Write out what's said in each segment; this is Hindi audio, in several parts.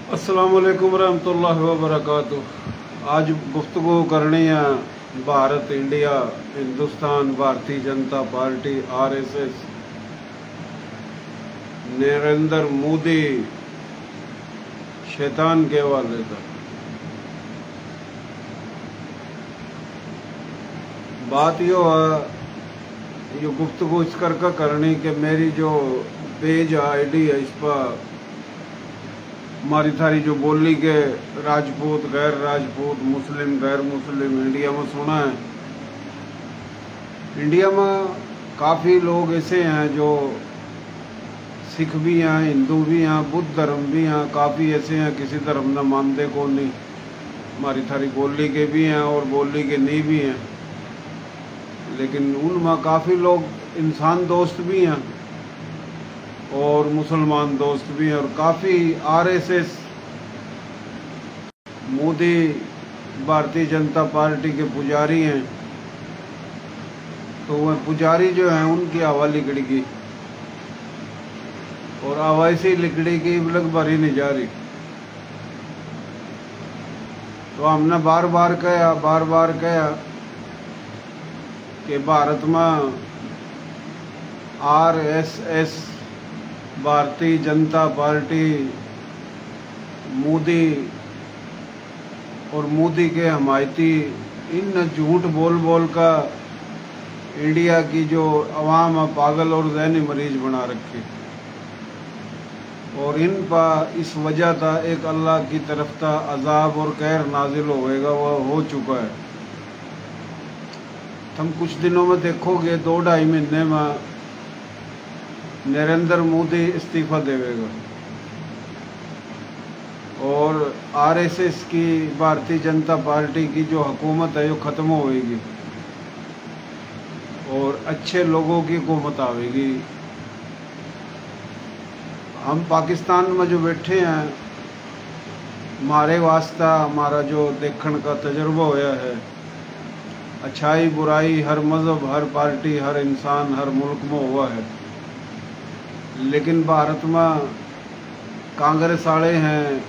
अस्सलामुअलैकुम रहमतुल्लाहि व बरकातुहू। आज गुफ्तगू करनी है Bharat, India, Hindustan, Bharatiya Janata party, RSS, Narendra Modi शैतान के हवाले का। बात यो है, ये गुफ्तगू इस करके करनी कि मेरी जो पेज आईडी है, इस पर हमारी थारी जो बोली के राजपूत, गैर राजपूत, मुस्लिम, गैर मुस्लिम इंडिया में सुना है। इंडिया में काफ़ी लोग ऐसे हैं जो सिख भी हैं, हिंदू भी हैं, बुद्ध धर्म भी हैं, काफ़ी ऐसे हैं किसी धर्म न मानते को नहीं। हमारी थारी बोली के भी हैं और बोली के नहीं भी हैं, लेकिन उनमें काफ़ी लोग इंसान दोस्त भी हैं और मुसलमान दोस्त भी हैं, और काफ़ी आरएसएस, मोदी, भारतीय जनता पार्टी के पुजारी हैं। तो वह पुजारी जो हैं उनकी हवा लिकड़ी और हवा ऐसी लिकड़ी की लग भरी नहीं जा रही। तो हमने बार बार कहा कि भारत में आरएसएस, भारतीय जनता पार्टी, मोदी और मोदी के हमायती, इन झूठ बोल बोल का इंडिया की जो अवाम है पागल और ज़हनी मरीज बना रखी। और इन पर इस वजह था एक अल्लाह की तरफ था अजाब और कहर नाजिल होएगा, वह हो चुका है। तुम कुछ दिनों में देखोगे, 2-2.5 महीने में नरेंद्र मोदी इस्तीफा देवेगा और आरएसएस की, भारतीय जनता पार्टी की जो हुकूमत है वो ख़त्म होएगी और अच्छे लोगों की हुकूमत आवेगी। हम पाकिस्तान में जो बैठे हैं, हमारे वास्ता हमारा जो देखने का तजुर्बा होया है, अच्छाई बुराई हर मज़हब, हर पार्टी, हर इंसान, हर मुल्क में हुआ है। लेकिन भारत में कांग्रेस वाले हैं,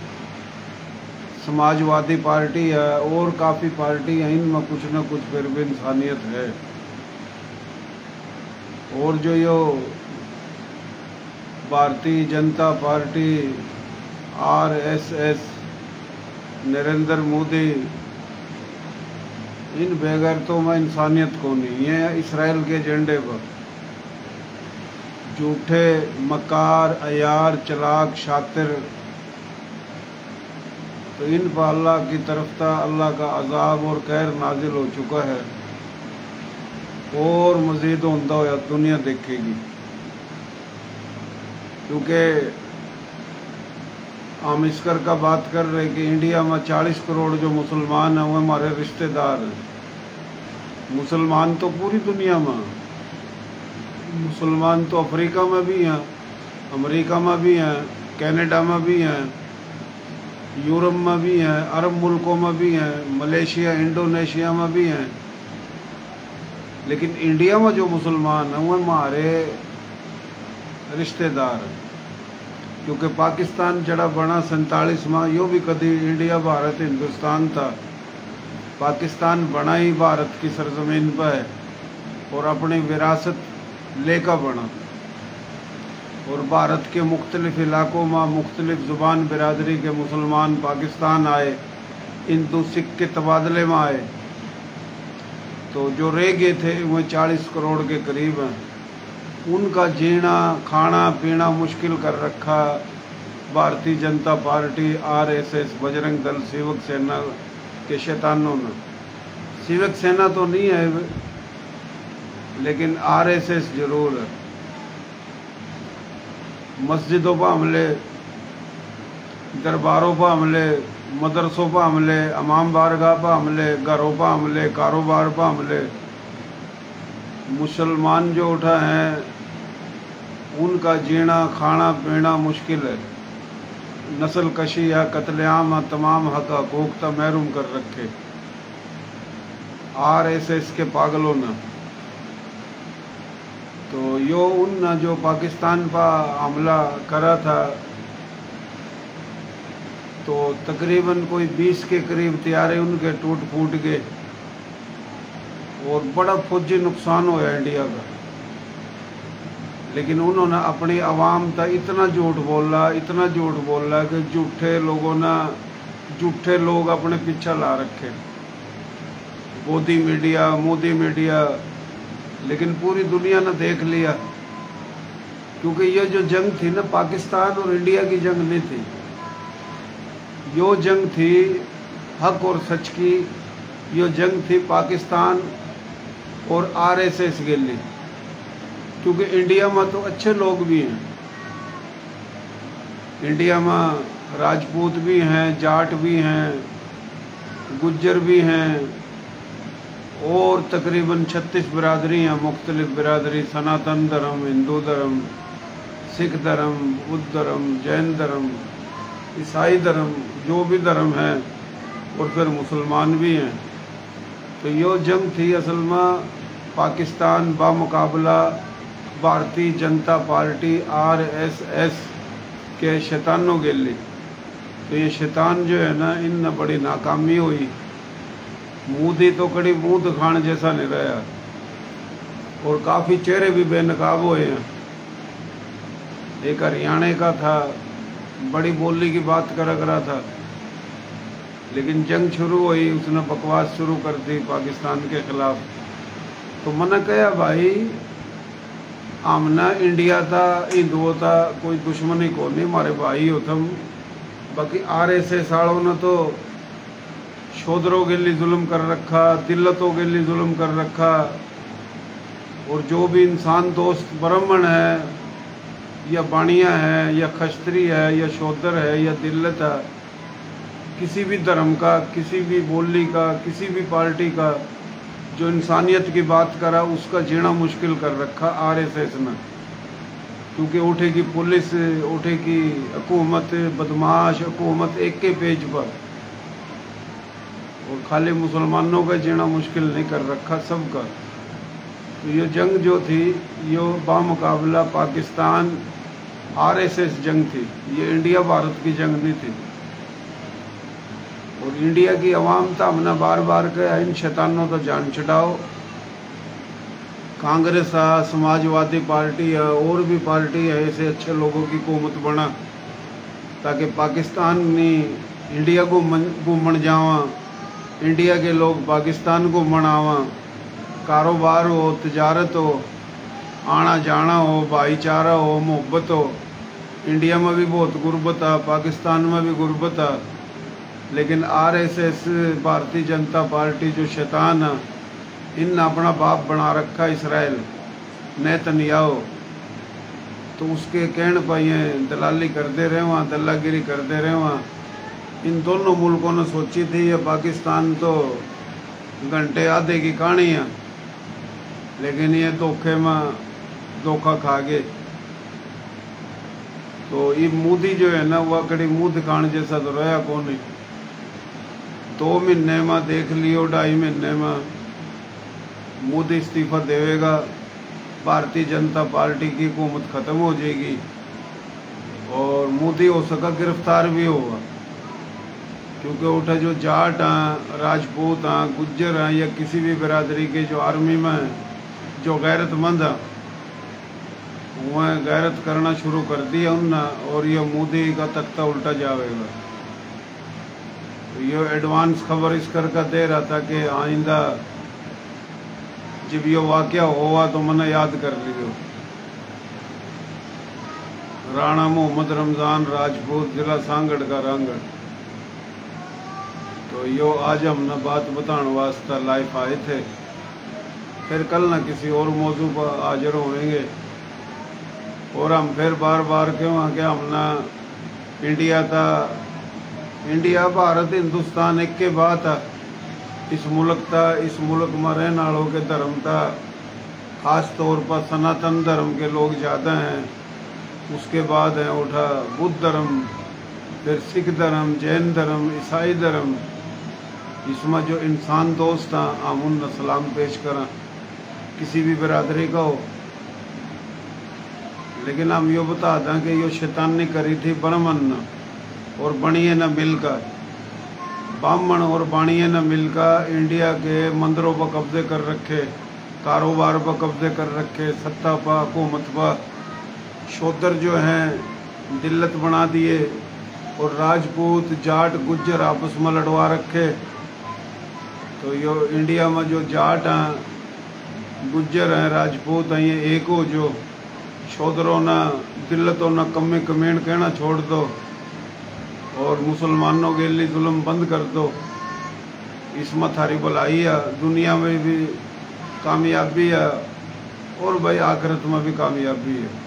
समाजवादी पार्टी है और काफ़ी पार्टी हैं, इनमें कुछ न कुछ फिर भी इंसानियत है। और जो यो भारतीय जनता पार्टी, आरएसएस, नरेंद्र मोदी, इन बेगैरतों में इंसानियत को नहीं है। इसराइल के एजेंडे पर झूठे, मकार, अयार, चलाक, शातिर, तो इन पर अल्लाह की तरफ था अल्लाह का अजाब और कहर नाजिल हो चुका है और मज़ीद होता हुआ दुनिया देखेगी। क्योंकि हम इस कर का बात कर रहे कि इंडिया में 40 करोड़ जो मुसलमान हैं वो हमारे रिश्तेदार हैं। मुसलमान तो पूरी दुनिया में, मुसलमान तो अफ्रीका में भी हैं, अमेरिका में भी हैं, कनाडा में भी हैं, यूरोप में भी हैं, अरब मुल्कों में भी हैं, मलेशिया, इंडोनेशिया में भी हैं। लेकिन इंडिया में जो मुसलमान हैं वो हमारे रिश्तेदार हैं। क्योंकि पाकिस्तान जड़ा बना 47 में, यो भी कभी इंडिया, भारत, हिंदुस्तान था। पाकिस्तान बना ही भारत की सरजमीन पर है और अपनी विरासत लेकर बना। और भारत के मुख्तलिफ इलाकों में मुख्तलिफ ज़ुबान बिरादरी के मुसलमान पाकिस्तान आए, हिंदू सिख के तबादले में आए। तो जो रह गए थे वो 40 करोड़ के करीब हैं। उनका जीना, खाना, पीना मुश्किल कर रखा भारतीय जनता पार्टी, आरएसएस, बजरंग दल, सेवक सेना के शैतानों ने। सेवक सेना तो नहीं है, लेकिन आरएसएस जरूर है। मस्जिदों पर हमले, दरबारों पर हमले, मदरसों पर हमले, इमाम बारगाह पर हमले, घरों पर हमले, कारोबार पर हमले। मुसलमान जो उठा हैं उनका जीना, खाना, पीना मुश्किल है। नस्ल कशी या कत्लेआम तमाम हकूक़ तो महरूम कर रखे आरएसएस के पागलों ने। तो यो उन जो पाकिस्तान पर हमला करा था, तो तकरीबन कोई 20 के करीब तैयारे उनके टूट फूट गए और बड़ा फौजी नुकसान होया इंडिया का। लेकिन उन्होंने अपनी आवाम का इतना झूठ बोला कि झूठे लोग अपने पीछे ला रखे, मोदी मीडिया। लेकिन पूरी दुनिया ने देख लिया, क्योंकि ये जो जंग थी ना, पाकिस्तान और इंडिया की जंग नहीं थी, यो जंग थी हक और सच की। यो जंग थी पाकिस्तान और आरएसएस के लिए, क्योंकि इंडिया में तो अच्छे लोग भी हैं, इंडिया में राजपूत भी हैं, जाट भी हैं, गुज्जर भी हैं और तकरीबन 36 बिरादरी हैं, मुख्तलिफ बिरादरी, सनातन धर्म, हिंदू धर्म, सिख धर्म, बुद्ध धर्म, जैन धर्म, ईसाई धर्म, जो भी धर्म है, और फिर मुसलमान भी हैं। तो यो जंग थी असल में पाकिस्तान बामुकाबला भारतीय जनता पार्टी आरएसएस के शैतानों के लिए। तो ये शैतान जो है ना, इन बड़ी नाकामी हुई। मोदी तो कड़ी मुंह दिखाने जैसा नहीं रहा और काफ़ी चेहरे भी बेनकाब हुए हैं। एक हरियाणा का था, बड़ी बोली की बात करा था, लेकिन जंग शुरू हुई, उसने बकवास शुरू कर दी पाकिस्तान के खिलाफ। तो मैंने कहा भाई, आमना इंडिया था, हिंदुओं था, कोई दुश्मनी को नहीं, हमारे भाई हो तुम। बाकी आरएसएस वालों ने तो शूद्रों के लिए जुल्म कर रखा, दिल्लतों के लिए जुल्म कर रखा, और जो भी इंसान दोस्त ब्राह्मण है या बाणिया है या खस्त्री है या शूद्र है या दिल्लत है, किसी भी धर्म का, किसी भी बोली का, किसी भी पार्टी का, जो इंसानियत की बात करा, उसका जीना मुश्किल कर रखा आरएसएस ने। क्योंकि उठेगी पुलिस, उठेगी हुकूमत, बदमाश हुकूमत एक के पेज पर, और खाली मुसलमानों का जीना मुश्किल नहीं कर रखा, सबका। तो ये जंग जो थी, यो बामुकाबला पाकिस्तान आरएसएस जंग थी, ये इंडिया भारत की जंग नहीं थी। और इंडिया की आवाम तो हमने बार बार कहा, इन शैतानों तो जान छुड़ाओ। कांग्रेस है, समाजवादी पार्टी है, और भी पार्टी है, ऐसे अच्छे लोगों की हुकूमत बना, ताकि पाकिस्तान नहीं इंडिया को घूमन जावा, इंडिया के लोग पाकिस्तान को मनावा, कारोबार हो, तिजारत हो, आना जाना हो, भाईचारा हो, मोहब्बत हो। इंडिया में भी बहुत गुर्बत है, पाकिस्तान में भी गुर्बत है। लेकिन आरएसएस, भारतीय जनता पार्टी, जो शैतान है, इन अपना बाप बना रखा इसराइल नेतन्याहू। तो उसके कहने पर ये दलाली करते रहे, वहाँ दल्लागिरी करते रहे। वहाँ इन दोनों मुल्कों ने सोची थी ये पाकिस्तान तो घंटे आधे की कहानी है, लेकिन ये धोखा खा गए। तो ये मोदी जो है ना, वह कड़ी मुँह दिखाने जैसा तो रहा कौन नहीं। 2 महीने में देख लियो, 2.5 महीने में मोदी इस्तीफा देवेगा, भारतीय जनता पार्टी की हुकूमत ख़त्म हो जाएगी और मोदी हो सका गिरफ्तार भी होगा। क्योंकि उठा जो जाट हैं, राजपूत हैं, गुज्जर हैं, या किसी भी बिरादरी के जो आर्मी में जो गैरतमंद हैं, वह गैरत करना शुरू कर दिया उनने, और ये मोदी का तख्ता उल्टा जाएगा। तो ये एडवांस खबर इस करके दे रहा था कि आइंदा जब ये वाक़या हुआ तो मैंने याद कर लियो। राणा मोहम्मद रमज़ान राजपूत, जिला सांगड़ का रांगड़। तो यो आज हमने बात बताने वास्ते लाइव आए थे, फिर कल ना किसी और मौजू पर हाजिर होंगे। और हम फिर बार बार क्यों आके हमने इंडिया था, इंडिया भारत हिंदुस्तान एक के बात है। इस मुल्क था, इस मुल्क में रहने वालों के धर्म था, ख़ास तौर पर सनातन धर्म के लोग ज़्यादा हैं। उसके बाद है उठा बुद्ध धर्म, फिर सिख धर्म, जैन धर्म, ईसाई धर्म। इसमें जो इंसान दोस्त हैं, हम उन सलाम पेश करें, किसी भी बिरादरी का हो। लेकिन हम यो बता दें कि यो शैतानी करी थी ब्राह्मण ने, और बणिए न मिलकर, ब्राह्मण और बाणिए न मिलकर इंडिया के मंदिरों पर कब्जे कर रखे, कारोबार पर कब्जे कर रखे, सत्ता पर, हुकूमत पर शूद्र जो हैं दिल्लत बना दिए और राजपूत जाट गुज्जर आपस में लड़वा रखे। तो यो इंडिया में जो जाट हैं, गुज्जर हैं, राजपूत हैं, ये एक हो जो शूद्रों न दिल्लतों न कमी कमीण कहना छोड़ दो और मुसलमानों के लिए जुल्म बंद कर दो। इसमें थारी भलाई है, दुनिया में भी कामयाबी है और भाई आखिरत में भी कामयाबी है।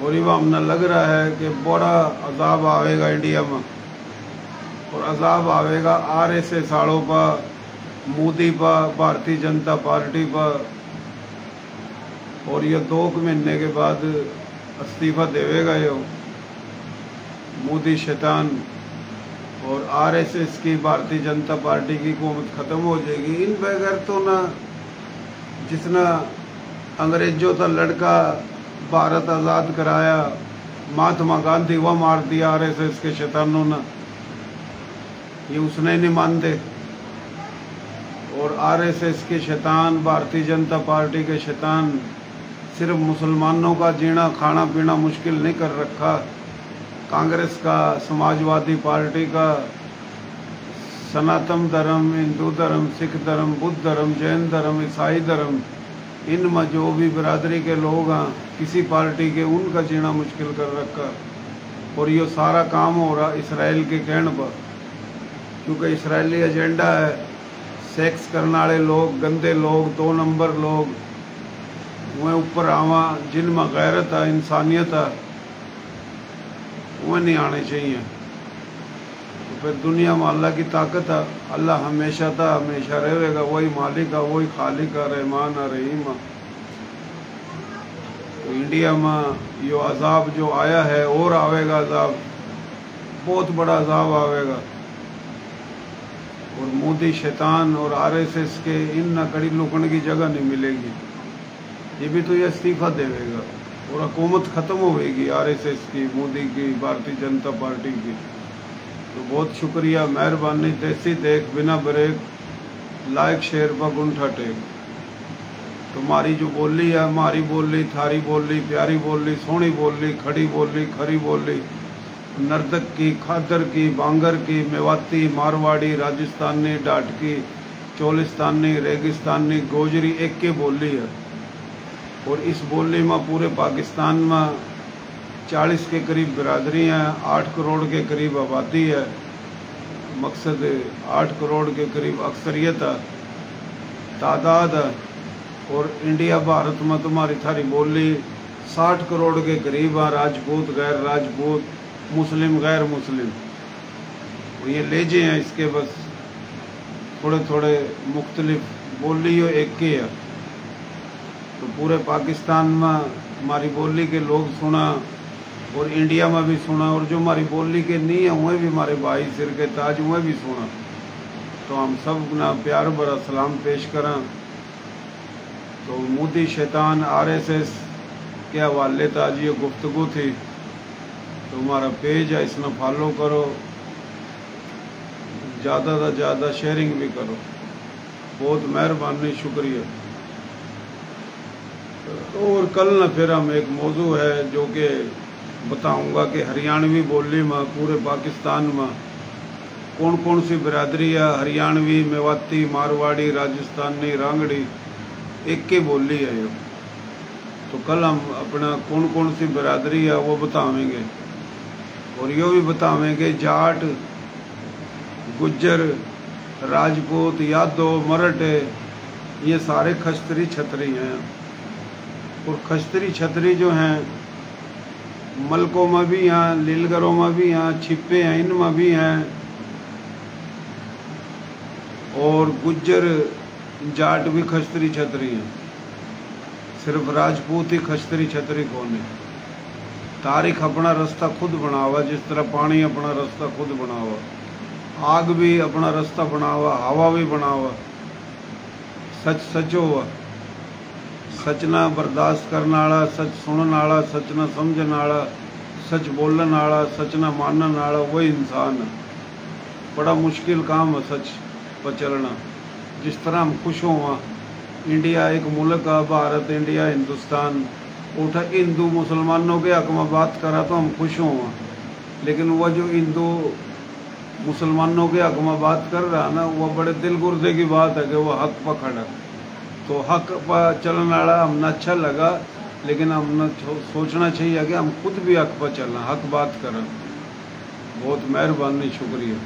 और ये हमने लग रहा है कि बड़ा अजाब आवेगा इंडिया में, और अजाब आवेगा RSS सालों पर, मोदी पर, भारतीय जनता पार्टी पर। और ये 2 महीने के बाद इस्तीफा देवेगा यो मोदी शैतान, और RSS की, भारतीय जनता पार्टी की हुकूमत ख़त्म हो जाएगी। इन बगैर तो ना, जिसना अंग्रेजों का लड़का भारत आज़ाद कराया, महात्मा गांधी, वह मार दिया RSS के शैतानों ने, ये उसने नहीं मानते। और RSS के शैतान, भारतीय जनता पार्टी के शैतान सिर्फ मुसलमानों का जीना खाना पीना मुश्किल नहीं कर रखा, कांग्रेस का, समाजवादी पार्टी का, सनातन धर्म, हिंदू धर्म, सिख धर्म, बुद्ध धर्म, जैन धर्म, ईसाई धर्म, इनमें जो भी बिरादरी के लोग हैं किसी पार्टी के, उनका जीना मुश्किल कर रखा। और ये सारा काम हो रहा इसराइल के कहने पर, क्योंकि इसराइली एजेंडा है सेक्स करने वाले लोग, गंदे लोग, 2 नंबर लोग वह ऊपर आवा, जिनमें गैरत है, इंसानियत है, वह नहीं आने चाहिए। तो फिर दुनिया में अल्लाह की ताकत है, अल्लाह हमेशा था, हमेशा रहेगा, वही मालिक है, वही खालिक है, रहमान है, रहीम है। तो इंडिया में ये अजाब जो आया है और आवेगा, अजाब बहुत बड़ा अजाब आवेगा। और मोदी शैतान और RSS के इन न कड़ी लुकने की जगह नहीं मिलेगी। ये भी तो ये इस्तीफा देवेगा और हुकूमत ख़त्म होगी RSS की, मोदी की, भारतीय जनता पार्टी की। तो बहुत शुक्रिया, मेहरबानी। देसी देख बिना ब्रेक, लाइक शेयर पर गुंठा टेक। तुम्हारी जो बोली है, हमारी बोली, थारी बोली, प्यारी बोली, सोहनी बोली, खड़ी बोली, खरी बोली, नर्तक की, खादर की, बांगर की, मेवाती, मारवाड़ी, राजस्थानी, डाटकी, चोलिस्तानी, रेगिस्तानी, गोजरी एक के बोली है। और इस बोली में पूरे पाकिस्तान में 40 के करीब बिरादरी हैं, 8 करोड़ के करीब आबादी है, मकसद 8 करोड़ के करीब अक्सरियत है, तादाद है। और इंडिया भारत में तुम्हारी थारी बोली 60 करोड़ के करीब है, राजपूत, गैर राजपूत, मुस्लिम, गैर मुस्लिम। और ये लेजे हैं इसके बस थोड़े थोड़े मुख्तलिफ बोली हो एक के है। तो पूरे पाकिस्तान में हमारी बोली के लोग सुना और इंडिया में भी सुना, और जो हमारी बोली के नहीं है वह भी हमारे भाई सिर के ताज, वह भी सुना। तो हम सब ना प्यार भरा सलाम पेश करें। तो मोदी शैतान RSS के हवाले ताज ये गुफ्तगू थी। तो हमारा पेज है, इसमें फॉलो करो, ज़्यादा से ज़्यादा शेयरिंग भी करो, बहुत मेहरबानी, शुक्रिया। और कल न फिर हम एक मौजू है जो कि बताऊंगा कि हरियाणवी बोली में पूरे पाकिस्तान में कौन कौन सी बिरादरी है, हरियाणवी, मेवाती, मारवाड़ी, राजस्थानी, रांगड़ी, एक की बोली है ये। तो कल हम अपना कौन कौन सी बिरादरी है वो बतावेंगे, और यो भी बतावेंगे जाट, गुज्जर, राजपूत, यादव, मराठे, ये सारे खस्तरी छतरी हैं। और खस्तरी छतरी जो हैं मलकों में भी हैं, लीलगरों में भी हैं, छिप्पे हैं, इनमें भी हैं। और गुज्जर जाट भी खस्तरी छतरी हैं, सिर्फ राजपूत ही खस्तरी छतरी कौन है। तारीख अपना रास्ता खुद बना हुआ, जिस तरह पानी अपना रास्ता खुद बना हुआ, आग भी अपना रास्ता बना हुआ, हवा भी बना हुआ, सच सचो हुआ। सच ना बर्दाश्त करने वाला, सच सुनने वाला, सच ना समझने वाला, सच बोलने वाला, सच ना मानने वाला वही इंसान है। बड़ा मुश्किल काम है सच पर चलना। जिस तरह हम खुश हुआ, इंडिया एक मुल्क है, भारत, इंडिया, हिंदुस्तान, उठा हिंदू मुसलमानों के हक में बात करा तो हम खुश हुआ, लेकिन वह जो हिंदू मुसलमानों के हक में बात कर रहा है ना, वह बड़े दिल गुर्दे की बात है कि वह हक पर खड़ा। तो हक पर चलने वाला हमने अच्छा लगा, लेकिन हमने सोचना चाहिए कि हम खुद भी हक पर चलना, हक बात करें। बहुत मेहरबानी, शुक्रिया।